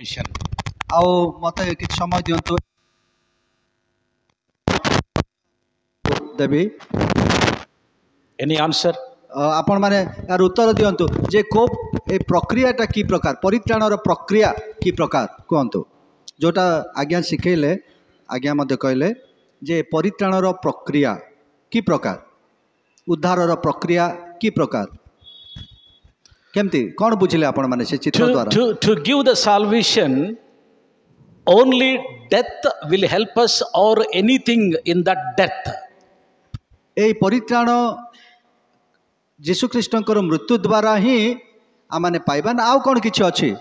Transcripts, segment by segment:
आओ मते किछ समय दियंतु देवी Any answer? आपण माने यार उत्तर दियंतु जे को ए प्रक्रियाटा की प्रकार परित्राणर प्रक्रिया की प्रकार कहंतु जोटा आज्ञा शिखेले आज्ञा मध्य कहले जे परित्राणर प्रक्रिया की प्रकार उद्धारर प्रक्रिया की प्रकार केमती कौन बुझिले आपण माने से चित्र द्वारा To give the salvation, only death will help us or anything in that death. ए परित्राण जीशु ख्रीष्टंकर मृत्यु द्वारा ही आमाने पाइबा ना आउ कौन किछि अछि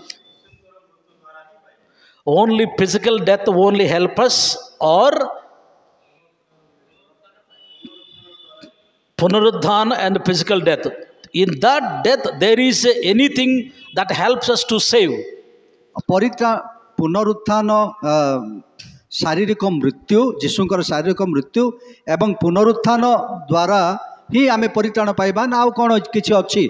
Only physical death only help us or punaruddhana and physical death. In that death there is anything that helps us to save. परित्राण पुनरुत्थान शारीरिक मृत्यु जीशुंकर शारीरिक मृत्यु एवं पुनरुत्थान द्वारा ही आमे परित्राण पाइबा ना आउ कौन किछि अछि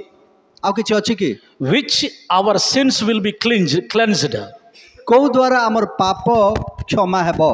आउ किछि अछि कि Which our sins will be cleansed. को द्वारा हमर पाप क्षमा हेबो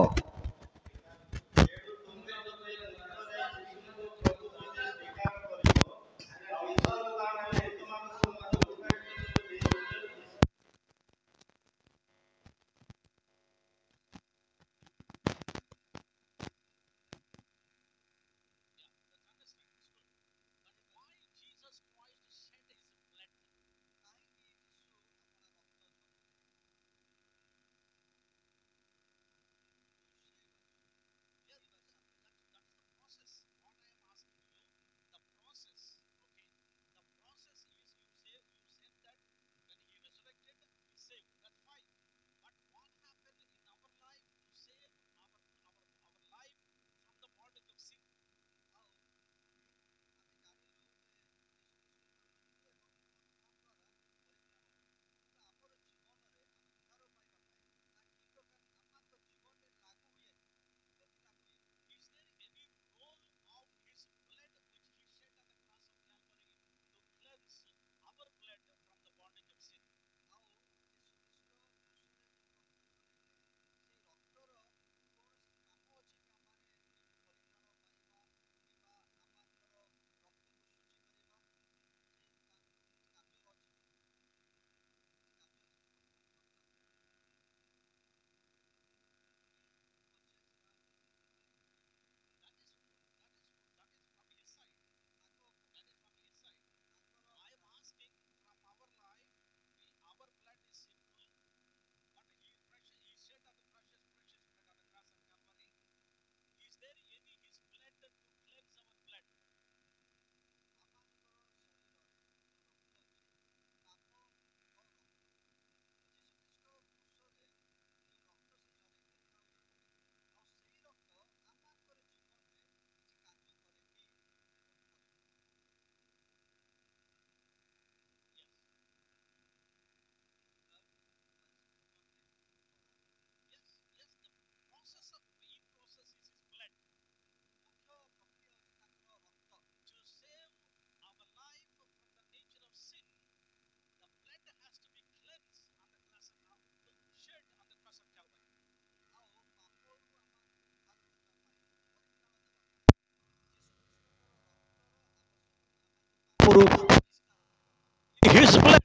His blood.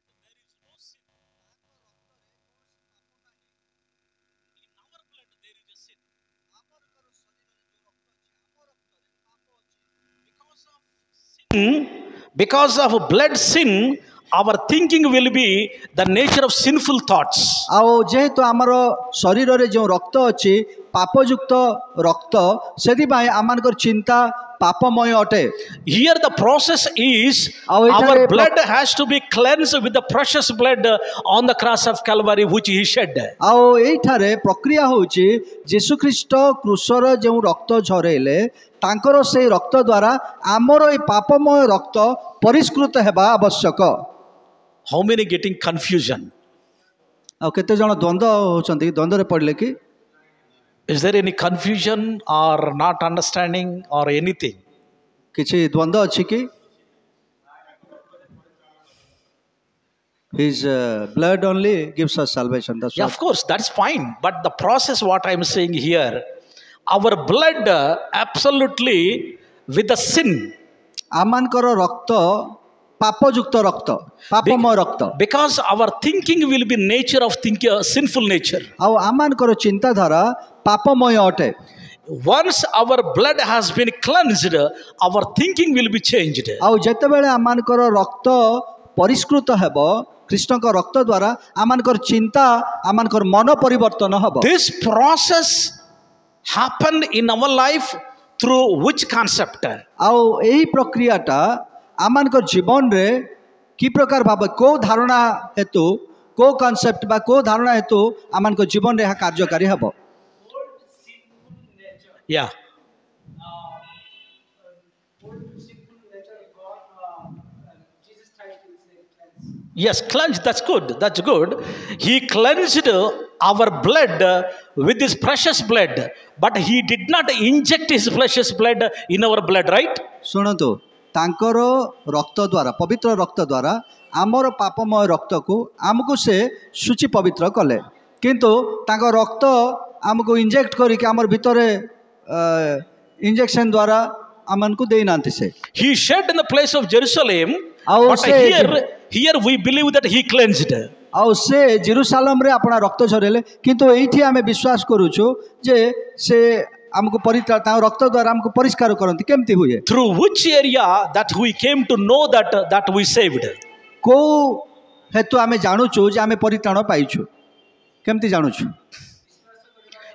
Because of blood sin, our thinking will be the nature of sinful thoughts. आओ जेहेतु आमर शरीर रे जो रक्त अछि पापयुक्त रक्त सेति भाई आमानकर चिंता पापमय अटे Here the process is Our our blood has to be cleansed with the precious blood on the cross of Calvary which he shed. आओ एठारे प्रक्रिया होची यीशु ख्रीष्ट क्रूसर जो रक्त झरेले तांकर से रक्त द्वारा आमर ए पापमय रक्त परिष्कृत हेबा आवश्यक How many getting confusion? आ केते जण द्वंद्व होचंती द्वंद्व रे पड़ले कि Is there any confusion or not understanding or anything? किछि द्वंद्व अछि कि His blood only gives us salvation. That's Yeah, what. of course, that's fine. But the process, what I'm saying here, our blood absolutely with the sin. आमानकर रक्त पापयुक्त रक्त पापमय रक्त Because our thinking will be nature of thinking, sinful nature. आउ आमानकर चिंताधारा पापमय अटे Once our blood has been cleansed, our thinking will be changed. आउ जेतेबेले आमानकर रक्त परिष्कृत हेबो कृष्णक रक्त द्वारा आमानकर चिंता आमानकर मन परिवर्तन हेबो This process happened in our life through which concept? आउ एही प्रक्रियाटा आमानकर जीवन रे की प्रकार भाव को धारणा हेतु को कांसेप्ट बा को धारणा हेतु आमानकर जीवन रे कार्यकारी हेबो Yeah. Yes, cleanse, that's good. That's good. He cleansed our blood with his precious blood, but he did not inject his precious blood in our blood, right? शुणतु तांकर रक्त द्वारा पवित्र रक्त द्वारा आमर पापमय रक्त को आमको से सूची पवित्र कले किंतु तांकर रक्त आमको इंजेक्ट करिक आमर भितरे इंजेक्शन द्वारा आमन को देई नांति से He shed in the place of Jerusalem, Our but Savior- here we believe that he cleansed. आउ से जेरूशलेम रे अपना रक्त झरेले किंतु एठी आमे विश्वास करूछु जे से हमको परित्रा ता रक्त द्वारा हमको परिष्कार करंती केमती हुए Through which area that we came to know that we saved? को हेतु आमे जानुछु जे आमे परित्राण पाइछु केमती जानुछु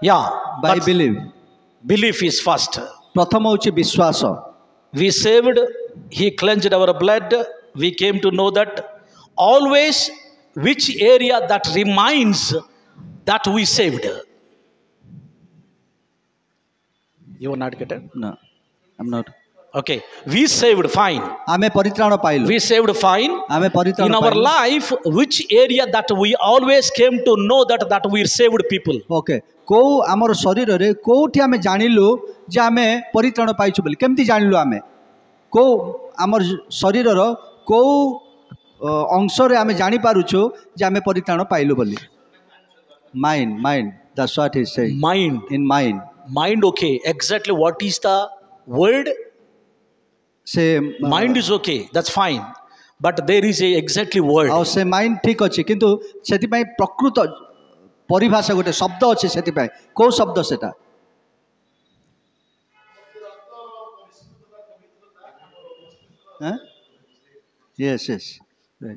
Yeah, by but believe belief is first. प्रथम होछि विश्वास We saved, he cleansed our blood. We came to know that always which area that reminds that we saved. You are not getting? No, I'm not. Okay, we saved, fine. आमे परित्राण पाइलु We saved, fine. आमे परित्राण In our पाइलु life, which area that we always came to know that we saved people? Okay को हमर शरीर रे कोठी आमे जानिलु जे आमे परित्राण पाइछु बोली केमती जानिलु आमे को हमर शरीर रो को अंश रे आमे जानि पारुछु जे आमे परित्राण पाइलु बोली mind that's what he is saying Mind. In mind Mind, okay. Exactly what is the word? से Mind is okay. That's fine. But there is a exactly word. आ से माइंड ठीक अछि किंतु सेति पय प्रकृत परिभाषा गोटे शब्द अछि सेति पय को शब्द सेटा हां yes yes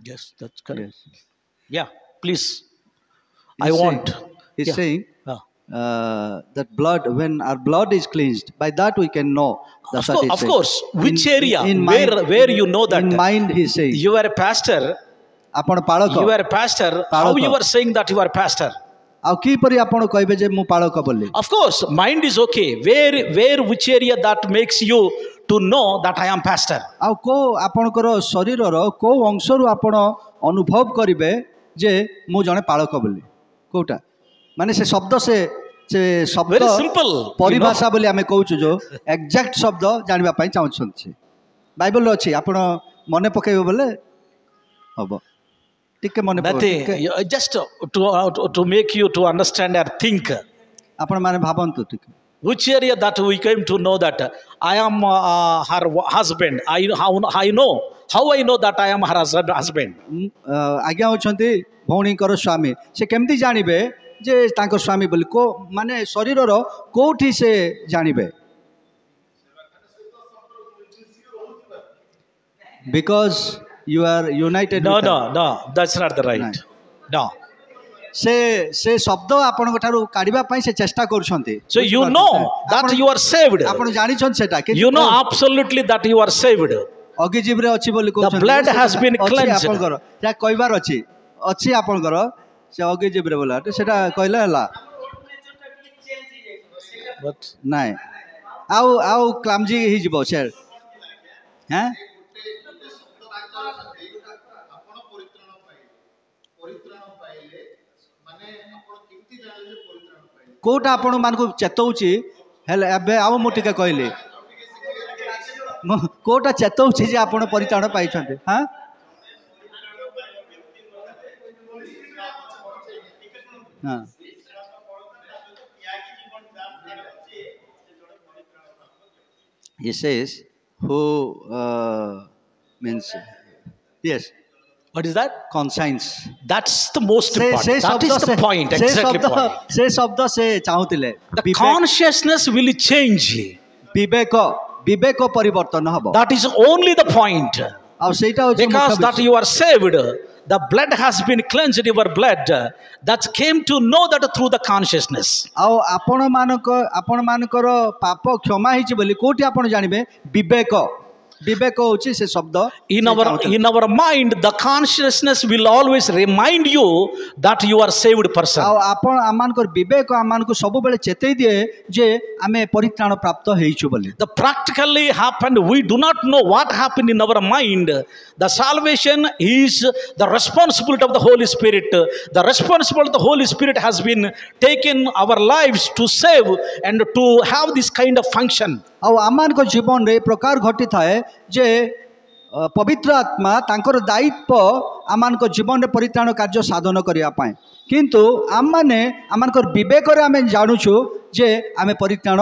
Yes, that's correct. yes Yeah, please. He's I saying- want. he's Yeah. saying Ah. that blood, when our blood is cleansed, by that we can know. That's what he's Of saying. course. Which area? mind, Where you know that? In mind, he's saying. You are a pastor. आपण पाळक You are a pastor. How Palaka. you are saying that you are a pastor? आ की परि आपण कहबे जे मु पाळक बोली Of course, mind is okay. Where which area that makes you to know that I am pastor? आ को आपणकर शरीर रो को अंश रु आपण अनुभव करिवे जे मु जने पाळक बोली कोटा माने से शब्द से शब्द Very simple. परिभाषा बोली आमे कहूछु जो एग्जैक्ट शब्द जानबा पई चाहछन छी बाइबल रो अछि आपण मने पकेबे बोले हबो टिके मने Nothing. Just to make you to understand or think. आपण माने भाबंतु टिके Which area that we came to know that I am her husband? How I know that I am her husband? आज्ञा होछंती भौणीकर स्वामी से केमती जानिबे जे तांको स्वामी बोली को माने शरीर रो कोठी से जानिबे because you are united No, that's not the right. No. से शब्द आपण ठारू काढिबा पई से चेष्टा करछंती So you know that you are saved. आपण जानि छन सेटा कि You know absolutely that you are saved. अगी जीव रे अछि बोली The blood has been cleansed. आपण कर या कहबार अछि आपण कर से अगी जीव रे बोला सेटा कहले हला But नाइ आउ क्लामजी हि जिवो से हैं कोटा आपण मानको चेतौची हेले एबे आउ मु टिके कहली कोटा चेतौची जे आपण परित्राण पाइछन्ते हां हाँ he says who means yes What is that? conscience That's the most से important. That is the point. Exactly point. से शब्द से चाहूतिले The consciousness will change. विवेक विवेक परिवर्तन हबो That is only the point. आ सेटा होछि Because that you are saved, the blood has been cleansed, your blood. That came to know that through the consciousness. आ आपण मानकर पाप क्षमा हिछि बोली कोठी आपण जानिबे विवेक विवेक होछि से शब्द In our mind, the consciousness will always remind you that you are saved person. आ आपण आमानकर विवेक आमानको सब बेले चेतै दिए जे आमे परित्राण प्राप्त हेइछु बोली The practically happened, we do not know what happened in our mind. The salvation is the responsibility of the Holy Spirit. The responsibility of the Holy Spirit has been taken our lives to save and to have this kind of function. आ आमानको जीवन रे प्रकार घटी थाए जे पवित्र आत्मा तांकर दायित्व आमानको जीवन रे परित्राण कार्य साधन करिया पाए किंतु आम माने आमानकर विवेक रे आमे जानुछु जे आमे परित्राण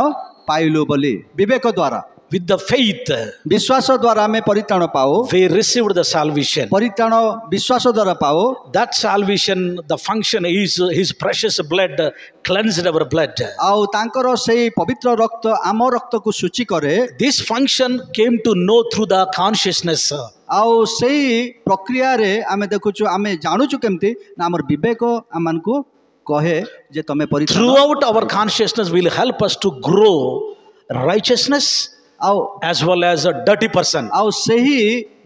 पाइलु बोली विवेक द्वारा With the faith, विश्वास द्वारा आमे परित्राण पाओ we received the salvation. परित्राण विश्वास द्वारा पाओ That salvation, the function is His precious blood cleansed our blood. आउ तांकर सेई पवित्र रक्त आम रक्त को सूची करे This function came to know through the consciousness. आउ सेई प्रक्रिया रे आमे देखुछु आमे जानुछु केमती ना हमर विवेक आमानकु कहे जे तमे परित्राण Throughout our consciousness will help us to grow righteousness आउ as well as a dirty person. आउ सेही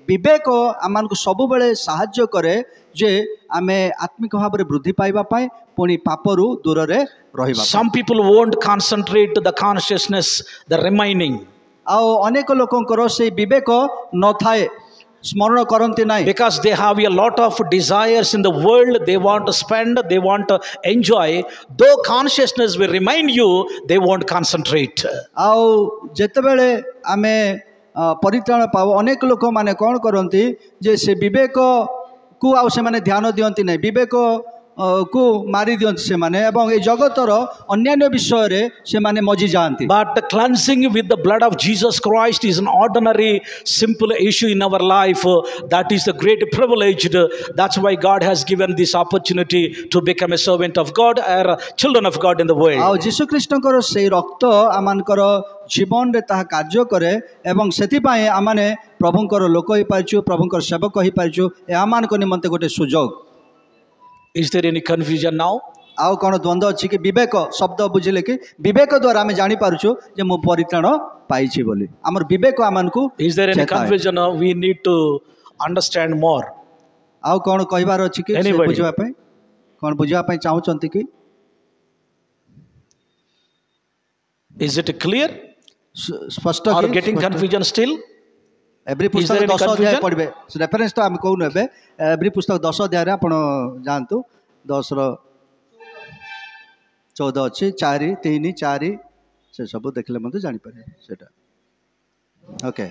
विवेक आमानकु सबु बेले सहाय्य करे जे आमे आत्मिक भाव रे वृद्धि पाइबा पाए पुनी पापरु दूर रे रहिबा Some people won't concentrate the consciousness, the remaining, आउ अनेक लोकंकर से विवेक न थाए स्मरण करंती नाही because they have a lot of desires in the world. They want to spend, they want to enjoy. Though consciousness will remind you, they won't concentrate. आउ जेतेबेले आमे परित्राण पाओ अनेक लोक माने कोन करंती जे से विवेक को आउ से माने ध्यान दियंती नाही विवेक को मारी दियंती से माने एवं ए जगतर अन्यान्य विषय रे से माने मजी जानती But the cleansing with the blood of Jesus Christ is an ordinary, simple issue in our life. That is the great privilege. That's why God has given this opportunity to become a servant of God or children of God in the world. आउ जीशु ख्रीष्टकर से रक्त आमानकर जीवन रे ताहा कार्य करे एवं सेति पाए आमाने प्रभुंकर लोक होई पारछु प्रभुंकर सेवक होई पारछु ए आमानक निमंते गोटे सुजोग Is there any confusion now? आउ कोन द्वंद्व अछि कि विवेक शब्द बुझिले कि विवेक द्वारा आमे जानि पारछु जे मो परित्राण पाइछि बोली हमर विवेक आमानकु Is there any confusion? We need to understand more. आउ कोन कहिबार अछि कि से बुझवा पय कोन बुझवा पय चाहउचंती कि Is it clear? स्पष्ट Or कि getting confusion still? Every Is there पुस्तक any 10 अध्याय confusion? पढ़बे रेफरेंस तो हम कहू नेबे एवरी पुस्तक 10 अध्याय रे आपण जानतु 10 रो 14 अछि 4 3 4 से सब देखले मते जानि पारे सेटा okay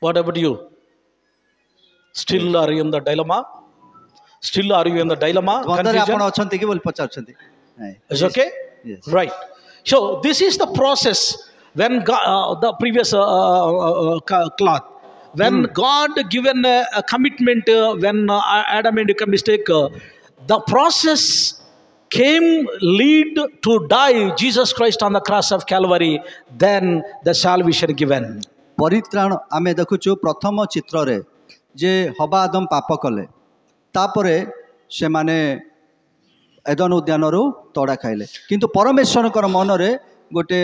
What about you? Still are you in the dilemma? Still are you in the dilemma? वंदर आपण Confusion? अछंती कि बोल पचारछंती नाही Is okay? Yes. Right. So this is the process when God, the previous cloth. When God given a commitment, when Adam made a mistake, the process came lead to die Jesus Christ on the cross of Calvary, then the salvation given. परित्राण आमे देखुछु प्रथम चित्र रे जे हवा आदम पाप कले तापरे से माने एदन उद्यान रु तड़ा खाइले किंतु परमेश्वर मन रे गोटे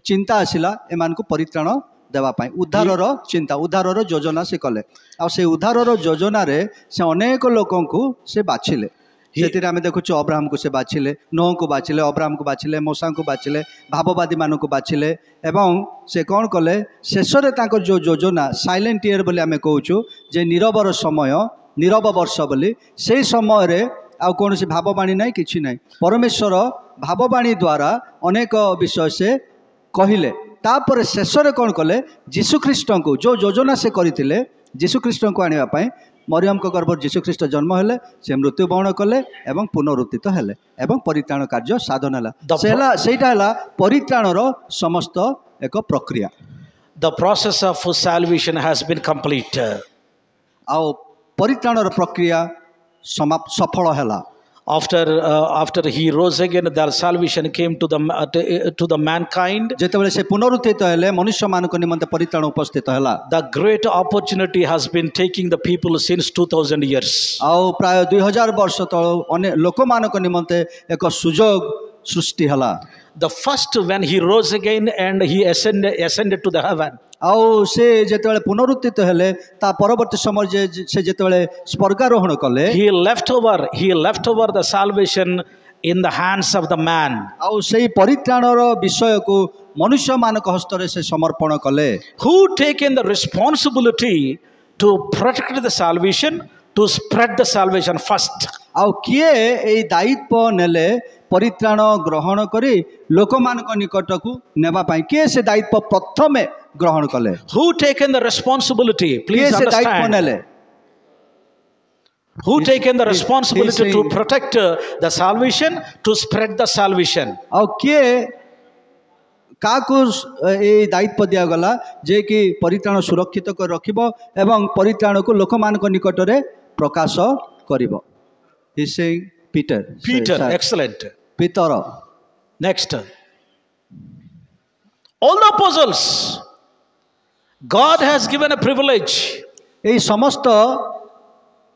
चिंता आसिला एमान को परित्राण देवा पाई उद्धार रो चिंता उद्धार रो योजना से कले आ से उद्धार रो योजना रे से अनेक लोकन को से बाछिले सेतिर आमे देखुछु अब्राहम को से बाछिले नोह को बाछिले अब्राहम को बाछिले मूसा को बाछिले भाववादी मान को बाछिले एवं से कौन कले शेष रे तांकर जो योजना साइलेंट ईयर बोली आमे कहूछु जे नीरवर समय नीरव वर्ष बोली से समय रे आ कौन से भाववाणी नहीं किछि नहीं परमेश्वर भाववाणी द्वारा अनेक विषय से कहिले तापर शेष रे कौन कले जीशु ख्रीष्ट को जो योजना से करथिले जीशु ख्रीष्ट को आनिबा पई मरियम को गर्भ जीशु ख्रीष्ट जन्म हेले से मृत्युवरण कले एवं पुनरुत्थित हेले एवं परित्राण कार्य साधन है सेटा है परित्राणर समस्त एक प्रक्रिया The process of salvation has been complete. आउ परित्राणर प्रक्रिया सफल है After he rose again, their salvation came to the mankind. जेतेबेले से पुनरुत्थित हेले मनुष्य मानक निमंते परित्राण उपस्थित हला. The great opportunity has been taking the people since 2000 years. आउ प्राय 2000 वर्ष तळ अने लोक मानक निमंते एक सुजोग सृष्टि हला. The first when he rose again and he ascended to the heaven. आउ से जेतेबेले पुनरुत्थित हेले ता परवर्ती समय से जेतेबेले स्वर्गारोहण कले he left over the salvation in the hands of the man. आउ सेही परित्राणर विषय को मनुष्य मानक हस्तरे से समर्पण कले. Who taken the responsibility to protect the salvation, to spread the salvation first. आउ किए एई दायित्व नेले परित्राण ग्रहण करी लोक मानक निकट को नेबा पाई किए से दायित्व प्रथमे ग्रहण कले. Who taken the responsibility? Please understand. Who taken the responsibility to protect the salvation, to spread the salvation? आउ किए काकू ए दायित्व दिया गला जे कि परित्राण सुरक्षित कर रखिबो एवं परित्राण को लोक मानक निकट रे प्रकाश करिबो. He saying Peter. Excellent. Peter. Next. All the apostles, God has given a privilege. ए समस्त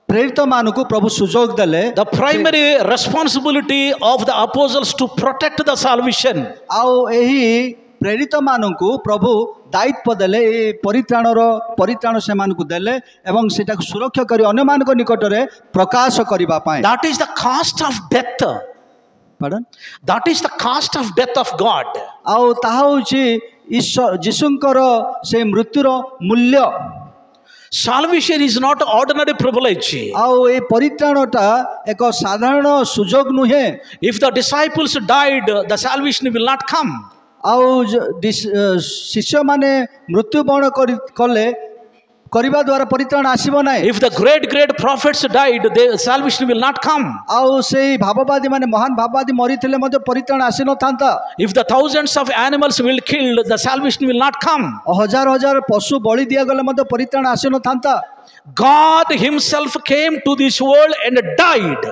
प्रेरित मानक प्रभु सुजोग देले. The primary responsibility of the apostles to protect the salvation. आउ एही प्रेरित मानक प्रभु दायित्व देले ए परित्राण से मानक देले एवं सेटा सुरक्षा करी अन्य मानक निकट रे प्रकाश करिबा पाए. That is the cost of death. Pardon? That is the cost of death of God. आउ ताहा होची ईश्वर जीशुंकर से मृत्युर मूल्य. Salvation is not ordinary privilege. आउ ए परित्राणटा एक साधारण सुजोग नुहे. If the disciples died, the salvation will not come. आउ शिष्य माने मृत्युवरण कले करिबा द्वारा परित्राण आसीबो नाही. If the great prophets died, the salvation will not come. आउ सेही भाववादी माने महान भाववादी मरिथिले मध्ये परित्राण आसी न थांता. If the thousands of animals will killed, the salvation will not come. हजार हजार पशु बलि दिया गले मध्ये परित्राण आसी न थांता. God himself came to this world and died.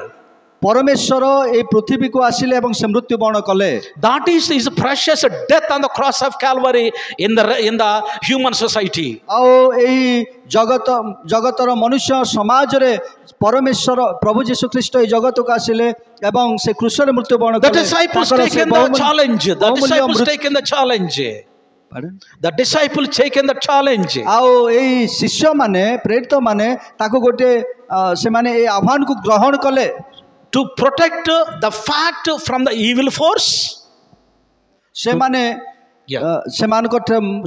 परमेश्वर ए पृथ्वी को आसिले एवं से मृत्युवरण कले. That is his precious death on the cross of Calvary in the human society. आउ एही जगतर मनुष्य समाज रे परमेश्वर प्रभु यीशु ख्रीष्ट ए जगत को आसिले एवं से क्रूस रे मृत्युवरण कले. The disciples taken the challenge. The disciples taken the challenge. Pardon? The disciples taken the challenge. आउ एही शिष्य माने प्रेरित माने ताको गोटे से माने ए आह्वान को ग्रहण कले. To protect the fact from the evil force. से माने से मानक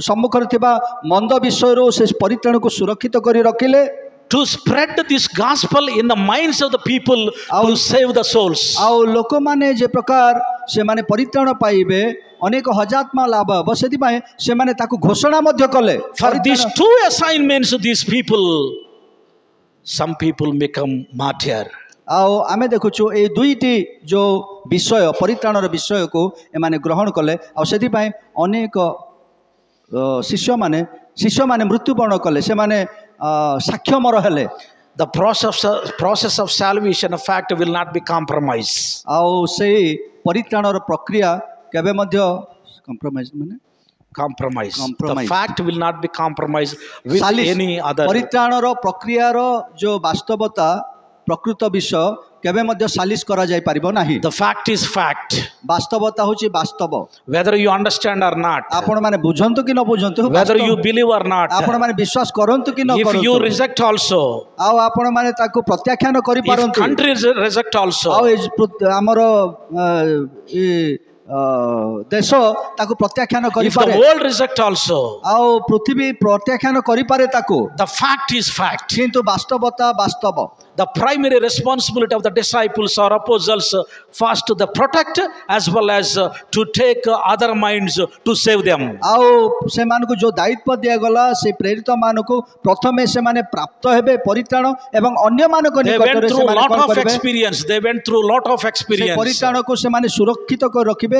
सम्मुख थिबा मंद विषय रो से परित्राण को सुरक्षित करी रखिले. To spread this gospel in the minds of the people to save the souls. आउ लोक माने जे प्रकार से माने परित्राण पाइबे अनेक हजात्मा लाभ अब सेति पाए से माने ताको घोषणा मध्य कले. For these two assignments these people, some people become martyr. आउ आमे देखुछु ए दुईटी जो विषय परित्राणर विषय को एमाने ग्रहण कले. आउ सेति पाए अनेक शिष्य माने मृत्युवरण कले. से माने साक्ष्यमर हेले. The process of salvation, of fact, will not be compromised. आउ सेही परित्राणर प्रक्रिया केबे मध्य कॉम्प्रोमाइज माने compromise. The fact will not be compromised with any other. परित्राणर प्रक्रियार जो वास्तवता प्रकृत विषय केबे मध्य सालिस करा जाय परिबो नाही. The fact is fact. वास्तवता होची वास्तव. Whether you understand or not. आपण माने बुझंतु कि न बुझंतु. Whether you believe or not. आपण माने विश्वास करंतु कि न करंतु. If you reject also. आउ आपण माने ताको प्रत्याख्यान करि पारंतु. If countries reject also. आउ हमर देश ताको प्रत्याख्यान करि पारे. If the world reject also. आउ पृथ्वी प्रत्याख्यान करि पारे ताको. The fact is fact. किंतु वास्तवता वास्तव. the primary responsibility of the disciples or apostles first to the protect as well as to take other minds to save them. ଆଉ ସେମାନଙ୍କୁ ଯୋଉ ଦାୟିତ୍ୱ ଦିଆଗଲା ସେ ପ୍ରେରିତ ମାନଙ୍କୁ ପ୍ରଥମେ ସେମାନେ ପ୍ରାପ୍ତ ହେବେ ପରିତ୍ରାଣ ଏବଂ ଅନ୍ୟମାନଙ୍କ They went ନିକଟରେ through ସେମାନେ lot କଣ of କରିବେ experience. They went through lot of ସେ experience. ପରିତ୍ରାଣକୁ ସେମାନେ ସୁରକ୍ଷିତ କରି ରଖିବେ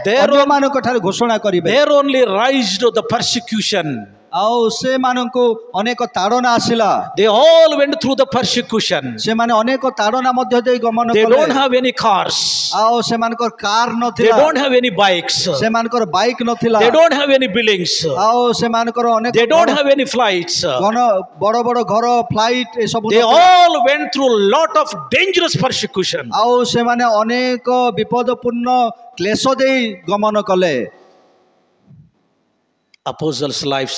Their ଅନ୍ୟମାନଙ୍କ ଠାରେ ଘୋଷଣା କରିବେ There only raised the persecution. ଆଉ ସେମାନଙ୍କୁ ଅନେକ ତାଡ଼ନା ଆସିଲା They all went through the persecution. ସେମାନେ ଅନେକ ତାଡ଼ନା ମଧ୍ୟ ଦେଇ ଗମନ They କଲେ don't have any cars. ଆଉ ସେମାନଙ୍କର କାର They ନଥିଲା don't have any bikes. ସେମାନଙ୍କର ବାଇକ୍ ନଥିଲା They don't have any buildings. ଆଉ ସେମାନଙ୍କର ଅନେକ They don't have any flights. ବଡ଼ ବଡ଼ ଘର ଫ୍ଲାଇଟ୍ ଏସବୁ They ନଥିଲା। all went through lot of dangerous persecution. ଆଉ ସେମାନେ ଅନେକ ବିପଦପୂର୍ଣ୍ଣ କ୍ଲେଶ ଦେଇ ଗମନ କଲେ Apostles' lives,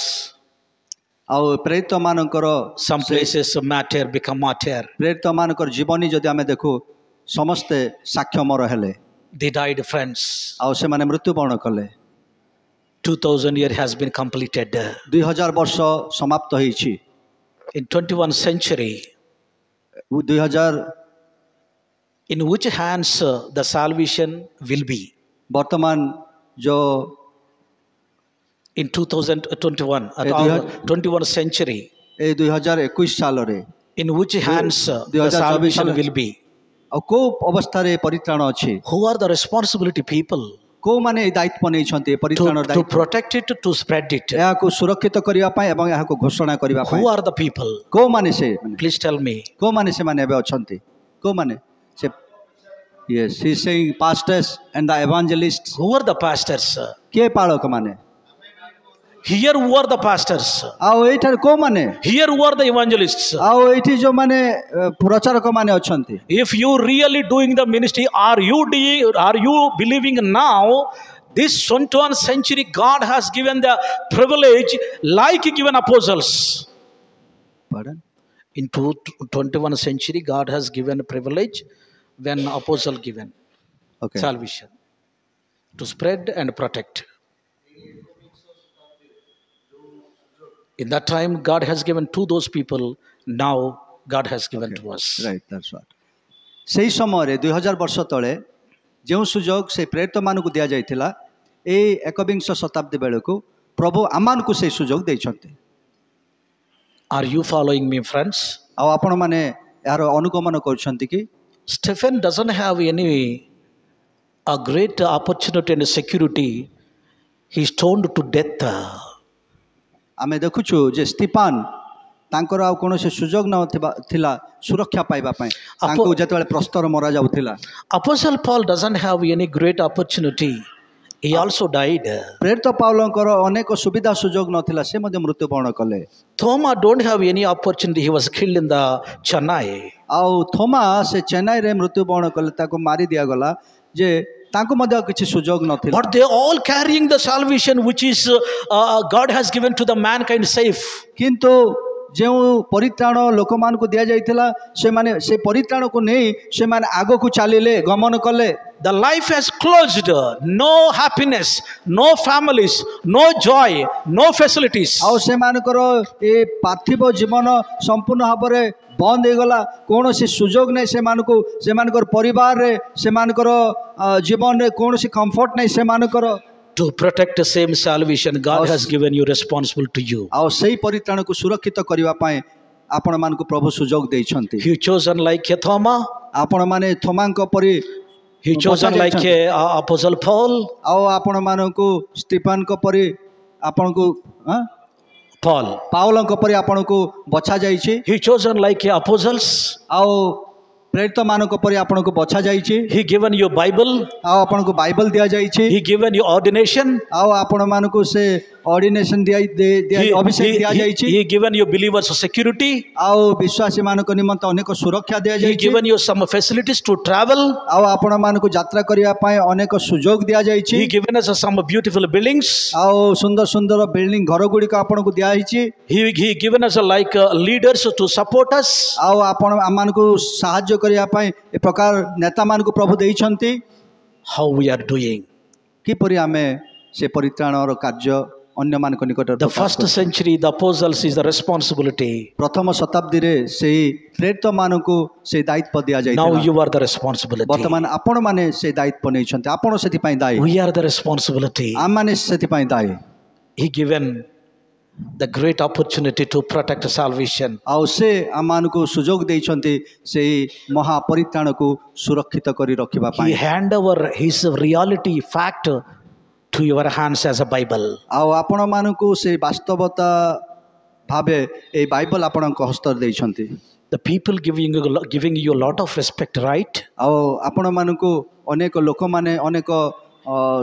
ଆଉ ପ୍ରେରିତ ମାନଙ୍କର some places martyr become martyr. ପ୍ରେରିତ ମାନଙ୍କର ଜୀବନୀ ଯଦି ଆମେ ଦେଖୁ ସମସ୍ତେ ସାକ୍ଷମର ହେଲେ They died, friends. ଆଉ ସେମାନେ ମୃତ୍ୟୁବରଣ କଲେ 2000 year has been completed. 2000 ବର୍ଷ ସମାପ୍ତ ହେଇଛି In 21st century, 2000 in which hands the salvation will be? ବର୍ତ୍ତମାନ ଯୋ In 2021, Eh, 21st century, A 2021 ସାଲରେ in which hands the 2024 salvation will be? ଆଉ କୋଉ ଅବସ୍ଥାରେ ପରିତ୍ରାଣ ଅଛି Who are the responsibility people କୋଉମାନେ ଏ ଦାୟିତ୍ୱ ନେଇଛନ୍ତି ଏ ପରିତ୍ରାଣର to ଦାୟିତ୍ୱ protect it, to spread it? ଏହାକୁ ସୁରକ୍ଷିତ କରିବା ପାଇଁ ଏବଂ ଏହାକୁ ଘୋଷଣା କରିବା ପାଇଁ Who are the people? କୋଉମାନେ ସେ Please tell me. କୋଉମାନେ ସେମାନେ ଏବେ ଅଛନ୍ତି କୋଉମାନେ ସେ yes he is saying pastors and the evangelists Who are the pastors? କିଏ ପାଳକ ମାନେ Here, who are the pastors? ଆଉ ଏଇଠାରେ କୋଉମାନେ Here, who are the evangelists? ଆଉ ଏଇଠି ଯୋଉମାନେ ପ୍ରଚାରକ ମାନେ ଅଛନ୍ତି If you really doing the ministry, are you believing now? This 21st century, God has given the privilege like given apostles. Pardon? In 21st century, God has given a privilege when apostle given Okay. salvation to spread and protect. In that time, God has given to those people. Now, God has given to us. Right, that's right. ସେହି ସମୟରେ 2000 ବର୍ଷ ତଳେ ଯେଉଁ ସୁଯୋଗ ସେ ପ୍ରେରିତ ମାନଙ୍କୁ ଦିଆଯାଇଥିଲା ଏଇ ଏକବିଂଶ ଶତାବ୍ଦୀ ବେଳକୁ ପ୍ରଭୁ ଆମମାନଙ୍କୁ ସେହି ସୁଯୋଗ ଦେଇଛନ୍ତି Are you following me, friends? ଆଉ ଆପଣମାନେ ଏହାର ଅନୁଗମନ କରୁଛନ୍ତି କି Stephen doesn't have a great opportunity and security. He's stoned to death. ଆମେ ଦେଖୁଛୁ ଯେ ସ୍ତିଫାନ ତାଙ୍କର ଆଉ କୌଣସି ସୁଯୋଗ ଥିଲା ସୁରକ୍ଷା ପାଇବା ପାଇଁ ତାଙ୍କୁ ଯେତେବେଳେ ପ୍ରସ୍ତର ମରାଯାଉଥିଲା Apostle Paul doesn't have any great opportunity. He also died. ପ୍ରେରିତ ପାଉଲଙ୍କର ଅନେକ ସୁବିଧା ସୁଯୋଗ ନଥିଲା ସେ ମଧ୍ୟ ମୃତ୍ୟୁବରଣ କଲେ Thomas don't have any opportunity. He was killed in the Chennai. ଆଉ ଥୋମା ସେ ଚେନ୍ନାଇରେ ମୃତ୍ୟୁବରଣ କଲେ ତାକୁ ମାରି ଦିଆଗଲା ଯେ ତାଙ୍କୁ ମଧ୍ୟ କିଛି ସୁଯୋଗ ନଥିଲା But they all carrying the salvation which is God has given to the mankind safe. କିନ୍ତୁ ଯେଉଁ ପରିତ୍ରାଣ ଲୋକମାନଙ୍କୁ ଦିଆଯାଇଥିଲା ସେମାନେ ସେ ପରିତ୍ରାଣକୁ ନେଇ ସେମାନେ ଆଗକୁ ଚାଲିଲେ ଗମନ କଲେ The life has closed. No happiness, no families, no joy, no facilities. ଆଉ ସେମାନଙ୍କର ଏ ପାର୍ଥିବ ଜୀବନ ସମ୍ପୂର୍ଣ୍ଣ ଭାବରେ ବନ୍ଦ ହେଇଗଲା କୌଣସି ସୁଯୋଗ ନାହିଁ ସେମାନଙ୍କୁ ସେମାନଙ୍କର ପରିବାରରେ ସେମାନଙ୍କର ଜୀବନରେ କୌଣସି କମ୍ଫର୍ଟ ନାହିଁ ସେମାନଙ୍କର To protect the same salvation, God has given you responsible to you. ଆଉ ସେଇ ପରିତ୍ରାଣକୁ ସୁରକ୍ଷିତ କରିବା ପାଇଁ ଆପଣମାନଙ୍କୁ ପ୍ରଭୁ ସୁଯୋଗ ଦେଇଛନ୍ତି He chosen like a Thomas. ଆପଣମାନେ ଥୋମାଙ୍କ ପରି He chosen like a Apostle Paul. ଆଉ ଆପଣମାନଙ୍କୁ ସ୍ତିଫାନଙ୍କ ପରି ଆପଣଙ୍କୁ Paul. ପାଉଲଙ୍କ ପରି ଆପଣଙ୍କୁ ବଛା ଯାଇଛି He chosen like a apostles. ଆଉ ପ୍ରେରିତ ମାନଙ୍କ ପରି ଆପଣଙ୍କୁ ବଛା ଯାଇଛି He given you Bible. ଆଉ ଆପଣଙ୍କୁ ବାଇବଲ ଦିଆଯାଇଛି He given you ordination. ଆଉ ଆପଣମାନଙ୍କୁ ସେ ଅର୍ଡିନେସନ ଅଭିଷେକ ଦିଆଯାଇଛି He given you believers security. ଆଉ ବିଶ୍ୱାସୀ ମାନଙ୍କ ନିମନ୍ତେ ଅନେକ ସୁରକ୍ଷା He ଦିଆଯାଇଛି given you some facilities to travel. ଆଉ ଆପଣମାନଙ୍କୁ ଯାତ୍ରା କରିବା ପାଇଁ ଅନେକ ସୁଯୋଗ ଦିଆଯାଇଛି He given us some beautiful buildings. ଆଉ ସୁନ୍ଦର ସୁନ୍ଦର ବିଲ୍ଡିଂ ଘର ଗୁଡ଼ିକ ଆପଣଙ୍କୁ ଦିଆହେଇଛି He given us like leaders to support us. ଆଉ ଆପଣ ଆମମାନଙ୍କୁ ସାହାଯ୍ୟ କରିବା ପାଇଁ ଏ ପ୍ରକାର ନେତାମାନଙ୍କୁ ପ୍ରଭୁ ଦେଇଛନ୍ତି How we are doing? କିପରି ଆମେ ସେ ପରିତ୍ରାଣର କାର୍ଯ୍ୟ अन्य मान निकट The first century, the apostles is the responsibility. प्रथम शताब्दी रे सेही प्रेरित मानकु से दायित्व दिया Now जायतिला you are the responsibility. वर्तमान आपण माने से दायित्व नै छन्ते आपण सेति पई दायी We are the responsibility. आम माने सेति पई दायी He given the great opportunity to protect salvation. आउ से आम मानकु सुजोग देइ छन्ते सेही महा परित्राण को सुरक्षित करी रखिबा He पई hand over his reality fact to your hands as a Bible. आउ आपण मानकु से वास्तवता भाबे ए बाइबल आपणक हस्तर देइ छन्ते The people giving you a lot of respect, right? आउ आपण मानकु अनेक लोक माने अनेक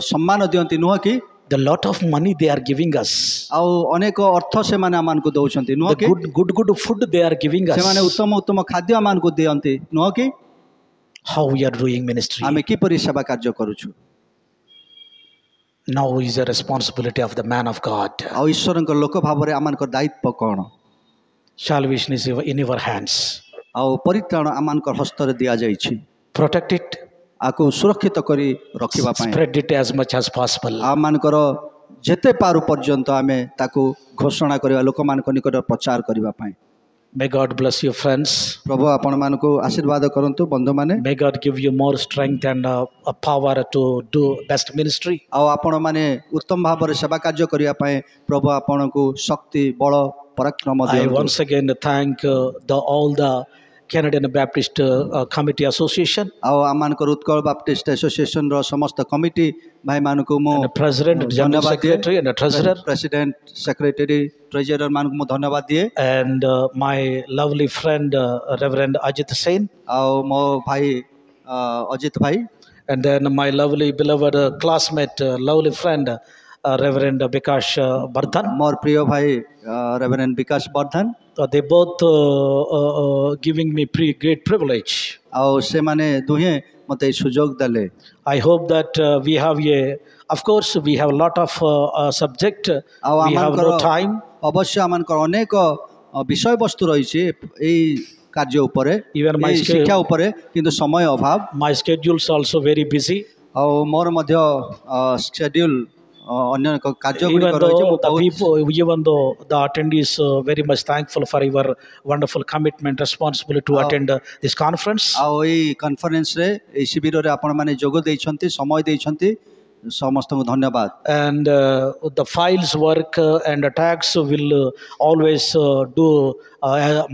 सम्मान दियंती नुह कि The lot of money they are giving us. आउ अनेक अर्थ से माने आमानकु दउछन्ती नुह The कि good food they are giving से माने us. उत्तम खाद्य आमानकु दियंती नुह कि How we are doing ministry. आमे कि परि सेवा कार्य करूछु Now is the responsibility of the man of God. आउ ईश्वरक लोक भाबरे आमानक दायित्व कोन Salvation is in your hands. आउ परित्राण आमानक हस्तर दिया जाई छी Protect it. आकु सुरक्षित करी रखिबा पई Spread it as much as possible. आमानकर जेते पारु पर्यंत आमे ताकु घोषणा करिबा लोक मानक निकट प्रचार करिबा पई May God bless you, friends. प्रभु आपण मानकु आशीर्वाद करंतु बंधु माने May God give you more strength and a power to do best ministry. आउ आपण माने उत्तम भाବରେ सेवा कार्य करिया पई प्रभु आपणकु शक्ति बल पराक्रम I दियंतु once again thank all the Canadian Baptist Committee Association आउ आमानकर उत्कल बाप्टिस्ट एसोसिएशन रो समस्त कमिटी भाई मानकु मो and the President, General Secretary and the Treasurer president secretary treasurer मानकु मो धन्यवाद दिए and my lovely friend Reverend Ajit Sen आउ मो भाई अजित भाई and then my lovely beloved classmate, lovely friend Reverend Bikash Bardhan. मोर प्रिय भाई reverend Vikas Vardhan They both giving me great privilege. आउ से माने दुहे मते सुजोग दले I hope that we have of course we have a lot of subject. आउ We have no time. अवश्य आमानकर अनेक विषय वस्तु रही छी एई कार्य उपरे Even my एई शिक्षा उपरे किंतु समय अभाव My schedules also very busy. आउ मोर मध्य शेड्यूल अन्य कार्य गुडी Even रही छी though even though the attendees very much thankful for your wonderful commitment, responsibility to attend this conference. आउ एई कॉन्फ्रेंस रे एई शिविर रे आपण माने जोग देइ छंती समय देइ छंती समस्त को धन्यवाद And the files work and the tax will always do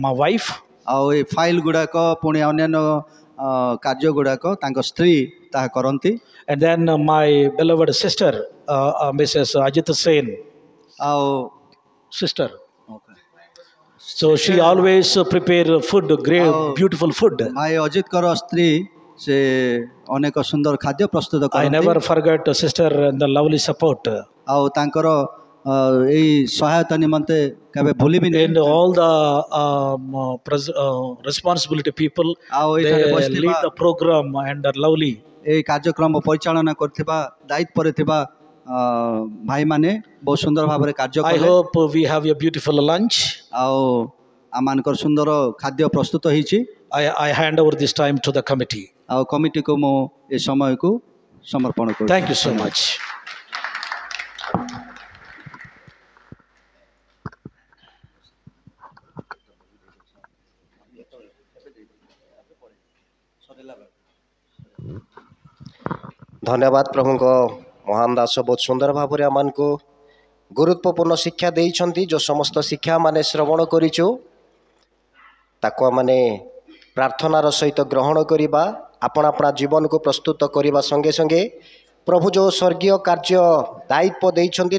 my wife. आउ ए फाइल गुडाक पुणी अन्य कार्य गुडाक तांको स्त्री ता करंती And then my beloved sister, Mrs. Ajit Sen, आउ sister. So she always prepare food, great, beautiful food. भाई अजित कर स्त्री से अनेक सुंदर खाद्य प्रस्तुत I करंती never forget sister and the lovely support. आउ तांकर एई सहायता निमंते केबे भूली भी And all the responsibility people, आउ they एठारे lead बसथिबा the program and are lovely. एई कार्यक्रम परिचालना करथिबा दायित्व रे थिबा भाई माने बहुत सुंदर भाबरे कार्य I कले hope we have a beautiful lunch. आउ आमानकर सुंदर खाद्य प्रस्तुत होईची I hand over this time to the committee. आउ कमिटी को मो ए समय को समर्पण करू Thank you so much. धन्यवाद प्रभु को महान दास बहुत सुंदर भाव में आम को गुरुत्वपूर्ण शिक्षा देइछंती जो समस्त शिक्षा माने श्रवण करिछु ताको माने प्रार्थनार सहित ग्रहण करिबा आपण अपना जीवन को प्रस्तुत करिबा संगे संगे प्रभु जो स्वर्गीय कार्य दायित्व देइछंती